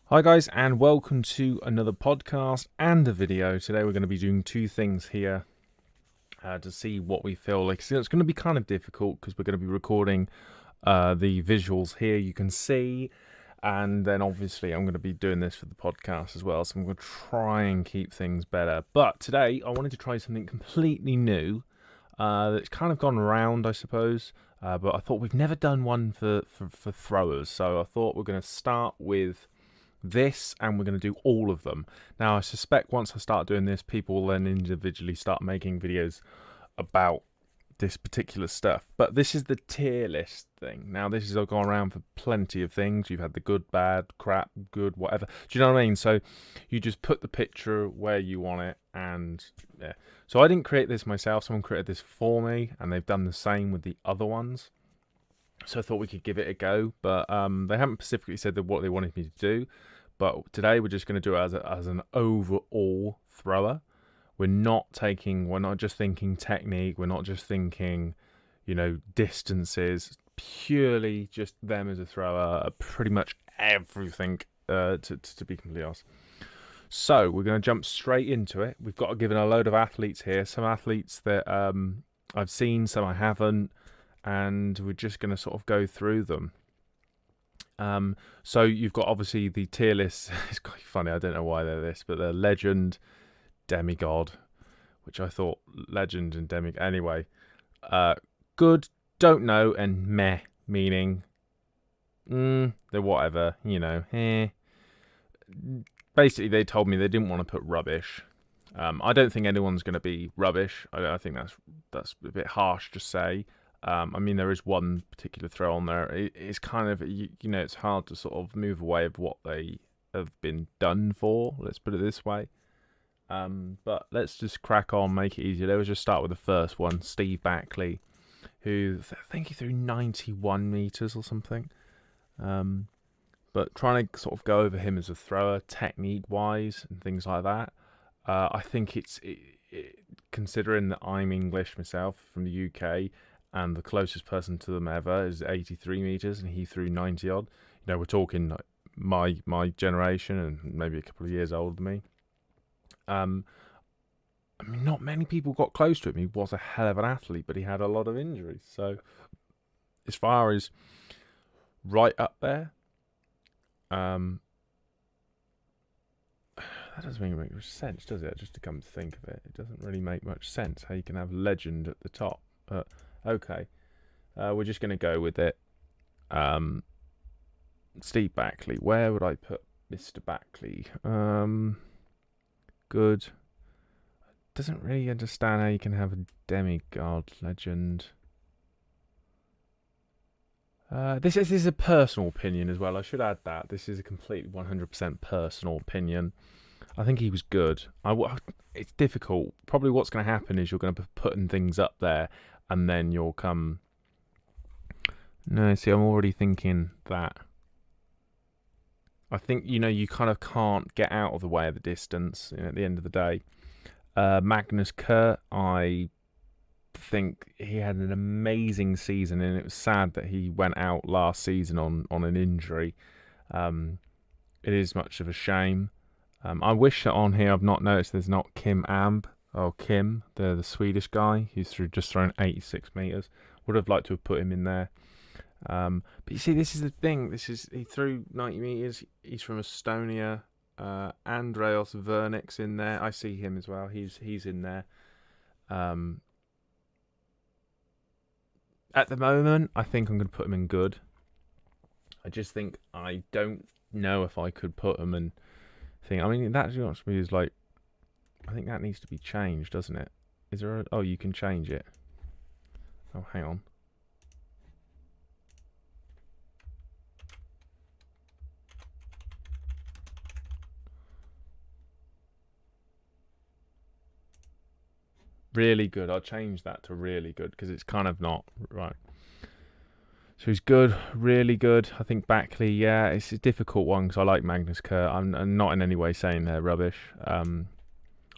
Hi guys, and welcome to another podcast and a video. Today we're going to be doing two things here to see what we feel like. So it's going to be kind of difficult because we're going to be recording the visuals here you can see, and then obviously I'm going to be doing this for the podcast as well, so I'm going to try and keep things better. But today I wanted to try something completely new that's kind of gone around, I suppose, but I thought we've never done one for throwers, so I thought we're going to start with this and we're going to do all of them. Now I suspect once I start doing this, people will then individually start making videos about this particular stuff. But this is the tier list thing. Now this has gone around for plenty of things. You've had the good, bad, crap, good, whatever. Do you know what I mean? So you just put the picture where you want it, and yeah. So I didn't create this myself. Someone created this for me, and they've done the same with the other ones. So I thought we could give it a go, but they haven't specifically said that what they wanted me to do. But today we're just going to do it as an overall thrower. We're not just thinking technique. We're not just thinking, distances. Purely just them as a thrower. Pretty much everything, to be completely honest. So we're going to jump straight into it. We've got to give it a load of athletes here. Some athletes that I've seen, some I haven't. And we're just going to sort of go through them. So you've got obviously the tier list. It's quite funny. I don't know why they're this, but they're legend, demigod, which I thought legend and demigod. Anyway, good, don't know, and meh, meaning they're whatever. Basically, they told me they didn't want to put rubbish. I don't think anyone's going to be rubbish. I think that's a bit harsh to say. There is one particular throw on there. It's kind of, it's hard to sort of move away of what they have been done for. Let's put it this way. But let's just crack on, make it easier. Let's just start with the first one, Steve Backley, who I think he threw 91 meters or something. But trying to sort of go over him as a thrower, technique-wise and things like that. I think it's considering that I'm English myself from the UK. And the closest person to them ever is 83 meters, and he threw 90 odd. We're talking like my generation and maybe a couple of years older than me. Not many people got close to him. He was a hell of an athlete, but he had a lot of injuries. So, as far as right up there, that doesn't really make much sense, does it? Just to come to think of it, it doesn't really make much sense how you can have legend at the top, but. Okay, we're just going to go with it. Steve Backley. Where would I put Mr. Backley? Good. Doesn't really understand how you can have a demigod legend. This is a personal opinion as well. I should add that. This is a complete 100% personal opinion. I think he was good. It's difficult. Probably what's going to happen is you're going to be putting things up there, and then you'll come. No, see, I'm already thinking that. I think, you kind of can't get out of the way of the distance at the end of the day. Magnus Kurt, I think he had an amazing season, and it was sad that he went out last season on an injury. It is much of a shame. I wish that on here I've not noticed there's not Kim Amb. Oh, Kim, the Swedish guy who's just thrown 86 meters. Would have liked to have put him in there. But you see, this is the thing. He threw 90 meters. He's from Estonia. Andreas Vernick's in there. I see him as well. He's in there. At the moment, I think I'm going to put him in good. I just think I don't know if I could put him in thing. That is like. I think that needs to be changed, doesn't it? Is there oh, you can change it. Oh, hang on. Really good. I'll change that to really good because it's kind of not right. So he's good, really good. I think Backley, yeah, it's a difficult one because I like Magnus Kurt. I'm not in any way saying they're rubbish.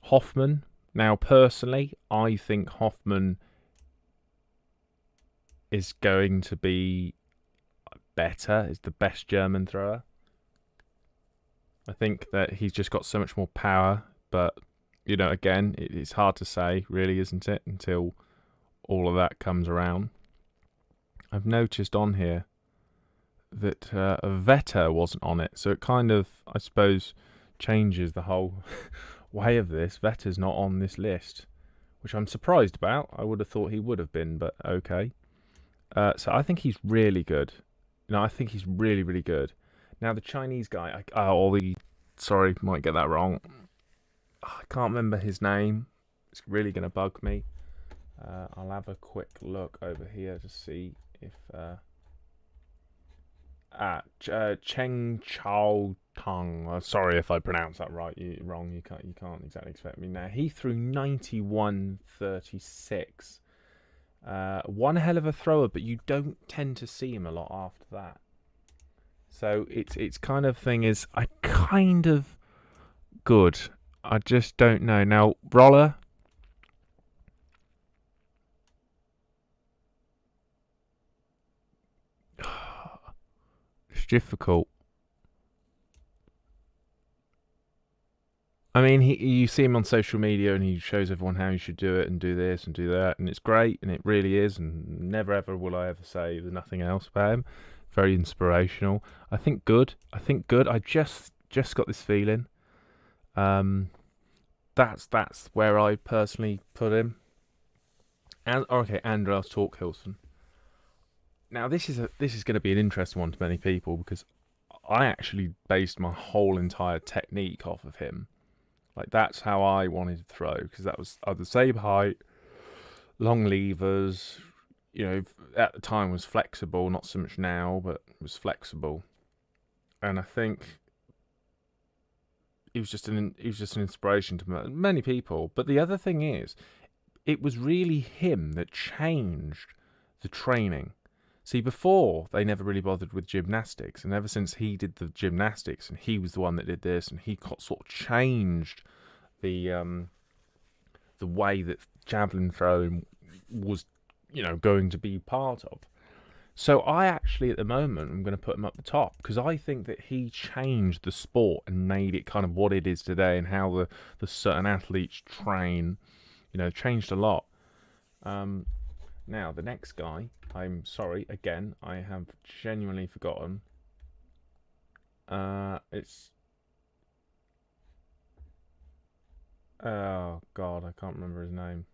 Hoffman. Now, personally, I think Hoffman is going to be better. Is the best German thrower. I think that he's just got so much more power, but, you know, again, it's hard to say, really, isn't it, until all of that comes around. I've noticed on here that Veta wasn't on it, so it kind of, I suppose, changes the whole way of this. Veta's not on this list, which I'm surprised about. I would have thought he would have been, but okay. So I think he's really good. You know, I think he's really, really good. Now the Chinese guy, sorry, might get that wrong. I can't remember his name. It's really going to bug me. I'll have a quick look over here to see if Cheng Chao Tong. Sorry if I pronounce that wrong. You can't exactly expect me now. He threw 91.36. One hell of a thrower, but you don't tend to see him a lot after that. So it's kind of thing is I kind of good. I just don't know. Now Roller. It's difficult. I mean, you see him on social media and he shows everyone how you should do it and do this and do that, and it's great, and it really is, and never ever will I ever say there's nothing else about him. Very inspirational. I think good. I just got this feeling. That's where I personally put him. And okay, Andreas Torkhilson. Now this is going to be an interesting one to many people because I actually based my whole entire technique off of him. Like that's how I wanted to throw because that was the same height, long levers. You know, at the time was flexible, not so much now, but was flexible. And I think he was just an inspiration to many people. But the other thing is, it was really him that changed the training. See, before they never really bothered with gymnastics, and ever since he did the gymnastics, and he was the one that did this, and he sort of changed the way that javelin throwing was, you know, going to be part of. So I actually, at the moment, I'm going to put him up the top because I think that he changed the sport and made it kind of what it is today, and how the certain athletes train, you know, changed a lot. Now the next guy, I'm sorry, again, I have genuinely forgotten. It's oh god, I can't remember his name.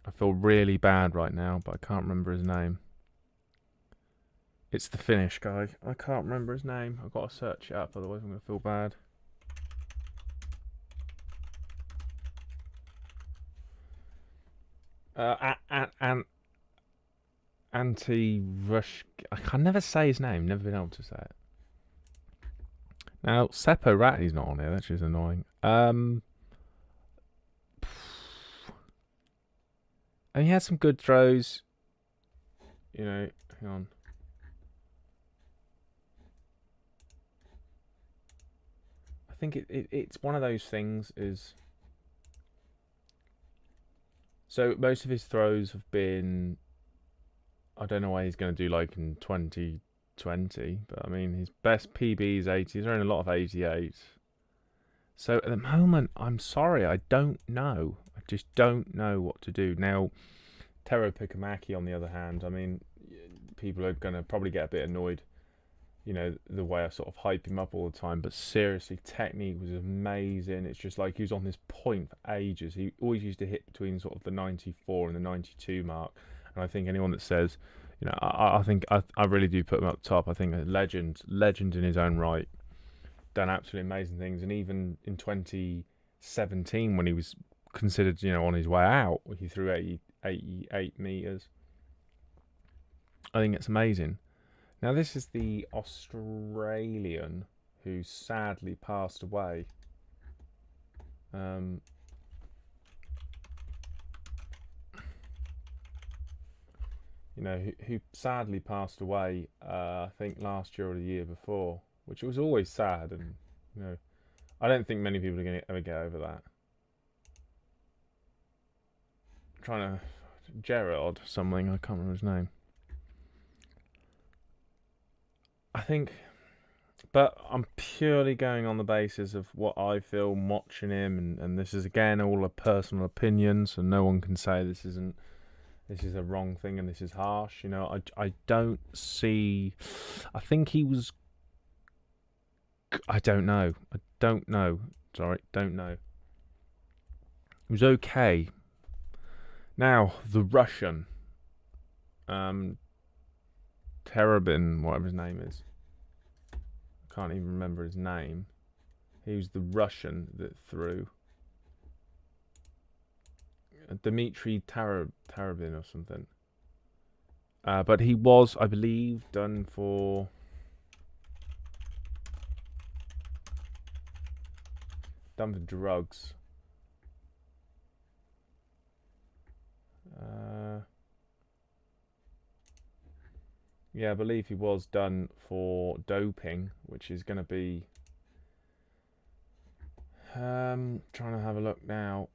I feel really bad right now, but I can't remember his name. It's the Finnish guy. I can't remember his name. I've got to search it up, otherwise I'm going to feel bad. Anti-Rush. I can never say his name. Never been able to say it. Now Seppo Rat, he's not on here. That's just annoying. And he had some good throws. You know, hang on. I think it's one of those things is. So most of his throws have been. I don't know why he's going to do like in 2020, but I mean his best PB is 80. He's running a lot of 88. So at the moment, I'm sorry, I don't know. I just don't know what to do now. Tero Picamacky, on the other hand, I mean, people are going to probably get a bit annoyed, you know, the way I sort of hype him up all the time. But seriously, technique was amazing. It's just like he was on this point for ages. He always used to hit between sort of the 94 and the 92 mark. And I think anyone that says, you know, I think I really do put him up top. I think a legend in his own right. Done absolutely amazing things. And even in 2017, when he was considered, you know, on his way out, he threw 88 meters. I think it's amazing. Now this is the Australian who sadly passed away. You know, who sadly passed away, I think last year or the year before, which was always sad, and you know, I don't think many people are going to ever get over that. I'm trying to Gerard something, I can't remember his name. I think But I'm purely going on the basis of what I feel watching him, and this is again all a personal opinion, so no one can say this is a wrong thing and this is harsh. You know, I don't see. I think he was. I don't know. Sorry, don't know. He was okay. Now the Russian, Terabin, whatever his name is. I can't even remember his name. He was the Russian that threw. Dmitry Tarabin or something. But he was, I believe, done for drugs. Yeah, I believe he was done for doping, which is going to be. Trying to have a look now.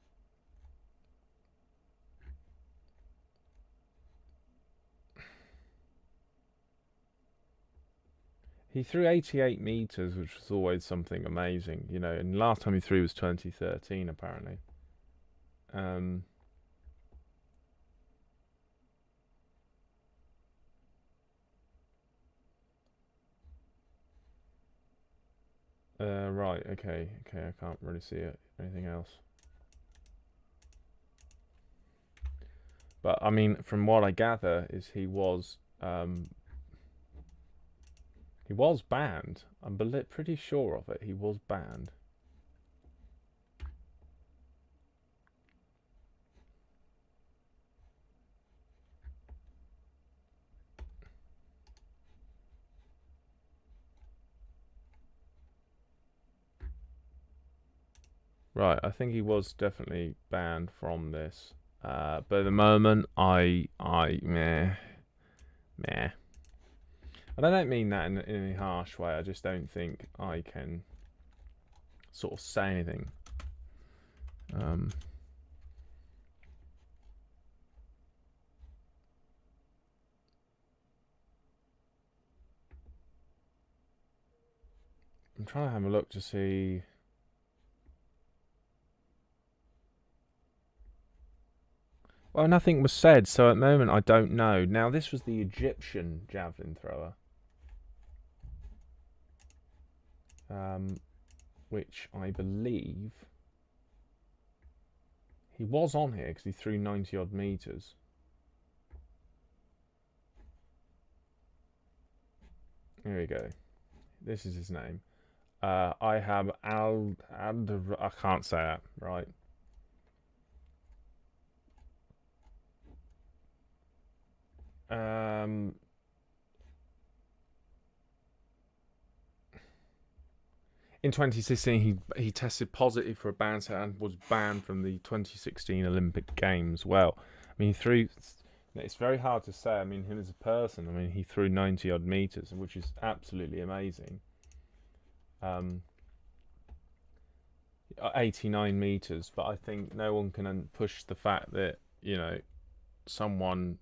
He threw 88 meters, which was always something amazing, you know. And last time he threw was 2013, apparently. Right, okay, I can't really see it. Anything else? But I mean, from what I gather, is he was banned. I'm pretty sure of it. He was banned. Right, I think he was definitely banned from this. But at the moment, meh. And I don't mean that in any harsh way. I just don't think I can sort of say anything. I'm trying to have a look to see. Well, nothing was said, so at the moment I don't know. Now, this was the Egyptian javelin thrower. Which I believe he was on here because he threw 90 odd meters. Here we go. This is his name. I have I can't say that, right? In 2016, he tested positive for a bouncer and was banned from the 2016 Olympic Games. Well, I mean, he threw. It's very hard to say. I mean, him as a person. I mean, he threw 90 odd meters, which is absolutely amazing. 89 meters, but I think no one can push the fact that, you know, someone.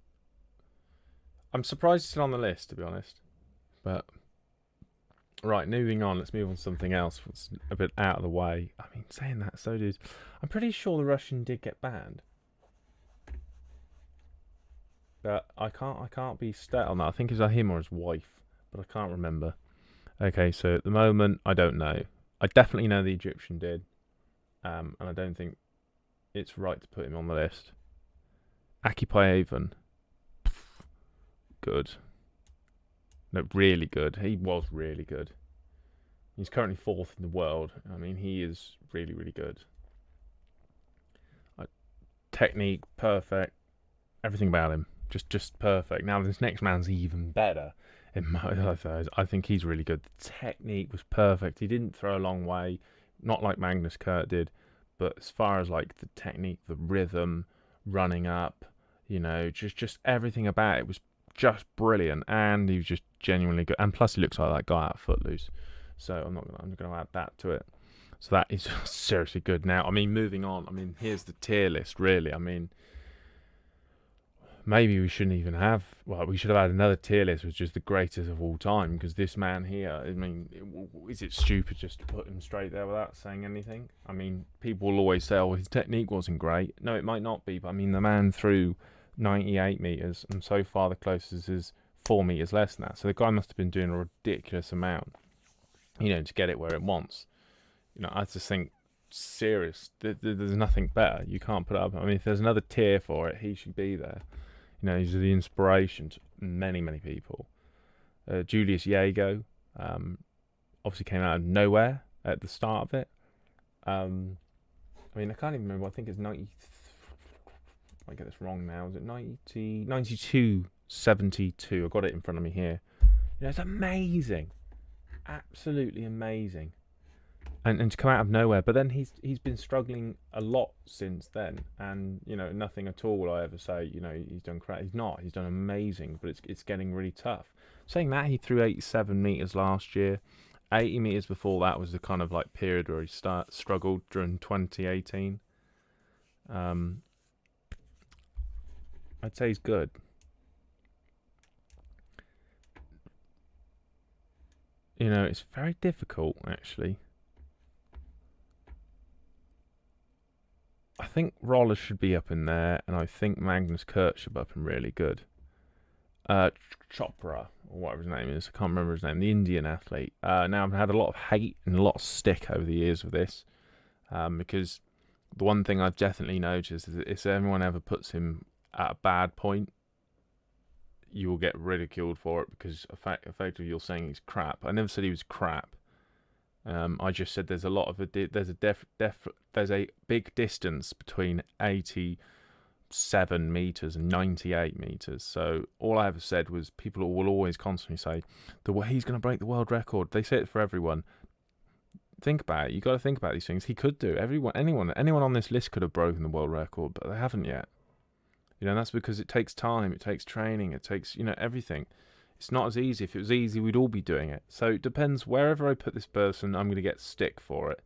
I'm surprised it's on the list, to be honest. But right, moving on. Let's move on to something else. It's a bit out of the way. I mean, saying that, so did. I'm pretty sure the Russian did get banned. But I can't be stat on that. I think it's him or his wife, but I can't remember. Okay, so at the moment, I don't know. I definitely know the Egyptian did, and I don't think it's right to put him on the list. Occupy Avon. Good. No, really good. He was really good. He's currently 4th in the world. I mean, he is really, really good. Technique, perfect. Everything about him, just perfect. Now this next man's even better. In my eyes, I think he's really good. The technique was perfect. He didn't throw a long way, not like Magnus Kurt did, but as far as like the technique, the rhythm, running up, you know, just everything about it was just brilliant, and he was just genuinely good. And plus, he looks like that guy out of Footloose, so I'm gonna add that to it. So that is seriously good. Now, I mean, moving on. I mean, here's the tier list. Really, I mean, maybe we shouldn't even have. Well, we should have had another tier list, which is the greatest of all time. Because this man here, I mean, is it stupid just to put him straight there without saying anything? I mean, people will always say, "Oh, his technique wasn't great." No, it might not be, but I mean, the man threw 98 meters, and so far the closest is 4 meters less than that. So the guy must have been doing a ridiculous amount, to get it where it wants. I just think serious. There's nothing better. You can't put up. I mean, if there's another tier for it, he should be there. He's the inspiration to many, many people. Julius Yeago, obviously came out of nowhere at the start of it. I mean, I can't even remember. I think it's 90. I get this wrong now. Is it 92, 72? I've got it in front of me here. It's amazing, absolutely amazing. And to come out of nowhere, but then he's been struggling a lot since then, and nothing at all. I ever say he's done crap. He's not. He's done amazing, but it's getting really tough. Saying that, he threw 87 meters last year. 80 meters before that was the kind of like period where he struggled during 2018. I'd say he's good. It's very difficult actually. I think Roller should be up in there, and I think Magnus Kurt should be up and really good. Chopra, or whatever his name is, I can't remember his name, the Indian athlete. Now, I've had a lot of hate and a lot of stick over the years with this, because the one thing I've definitely noticed is that if anyone ever puts him at a bad point, you will get ridiculed for it, because effectively you're saying he's crap. I never said he was crap. I just said there's a lot of there's a big distance between 87 meters and 98 meters. So all I ever said was people will always constantly say he's going to break the world record. They say it for everyone. Think about it. You got to think about these things. He could do. Anyone on this list could have broken the world record, but they haven't yet. That's because it takes time. It takes training. It takes everything. It's not as easy. If it was easy, we'd all be doing it. So it depends. Wherever I put this person, I'm going to get stick for it.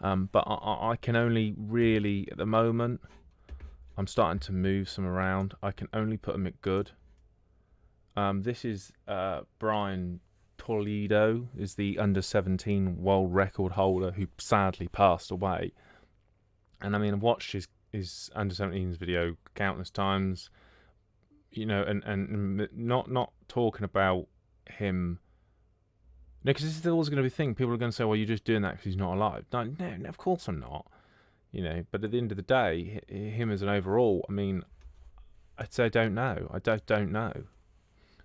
But I can only really, at the moment, I'm starting to move some around. I can only put them at good. This is Brian Toledo, is the under-17 world record holder who sadly passed away. And I mean, I've watched his under-17s video countless times. And not talking about him, because this is always going to be a thing. People are going to say, "Well, you're just doing that because he's not alive." No, of course I'm not. But at the end of the day, him as an overall, I mean, I'd say I don't know. I don't know.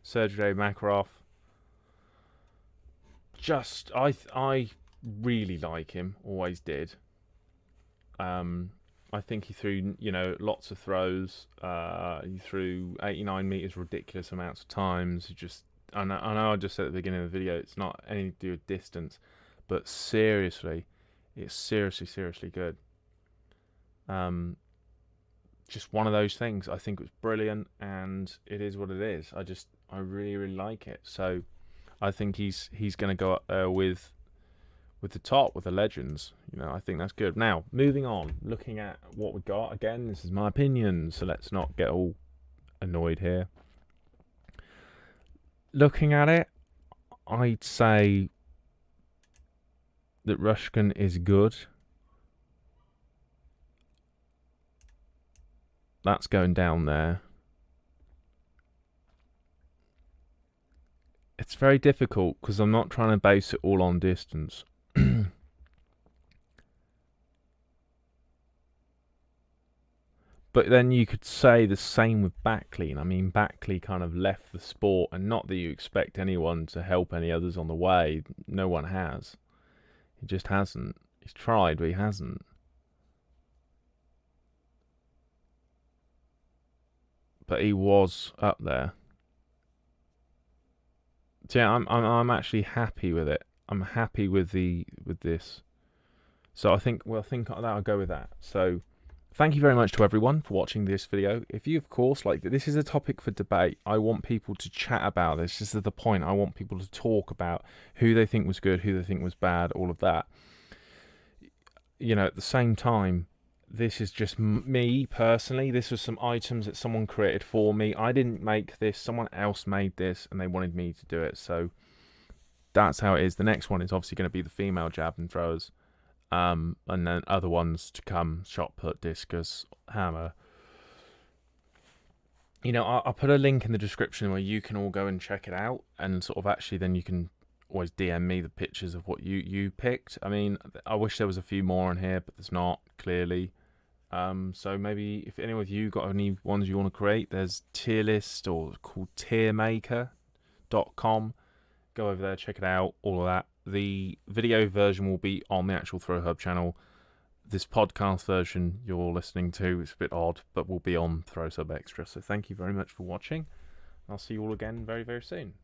Sergey Makarov. I really like him. Always did. I think he threw, lots of throws. He threw 89 meters ridiculous amounts of times. I know I just said at the beginning of the video, it's not anything to do with distance, but seriously, it's seriously good. Just one of those things. I think it was brilliant, and it is what it is. I really, really like it. So I think he's going to go up there with the top, with the legends. I think that's good. Now, moving on, looking at what we got. Again, this is my opinion, so let's not get all annoyed here. Looking at it, I'd say that Rushkin is good. That's going down there. It's very difficult because I'm not trying to base it all on distance. But then you could say the same with Backley. And I mean, Backley kind of left the sport, and not that you expect anyone to help any others on the way. No one has. He just hasn't. He's tried, but he hasn't. But he was up there. So yeah, I'm actually happy with it. I'm happy with this. So I think I'll go with that. So thank you very much to everyone for watching this video. If you, of course, like this is a topic for debate. I want people to chat about this. This is the point. I want people to talk about who they think was good, who they think was bad, all of that. At the same time, this is just me personally. This was some items that someone created for me. I didn't make this. Someone else made this, and they wanted me to do it. So that's how it is. The next one is obviously going to be the female javelin throwers, and then other ones to come: Shotput, Discus, Hammer. I'll put a link in the description where you can all go and check it out, and sort of actually then you can always DM me the pictures of what you picked. I mean, I wish there was a few more in here, but there's not, clearly. So maybe if any of you got any ones you want to create, there's tier list or called tiermaker.com. Go over there, check it out, all of that. The video version will be on the actual Throwhub channel. This podcast version you're listening to is a bit odd, but will be on Throwsub Extra. So thank you very much for watching. I'll see you all again very, very soon.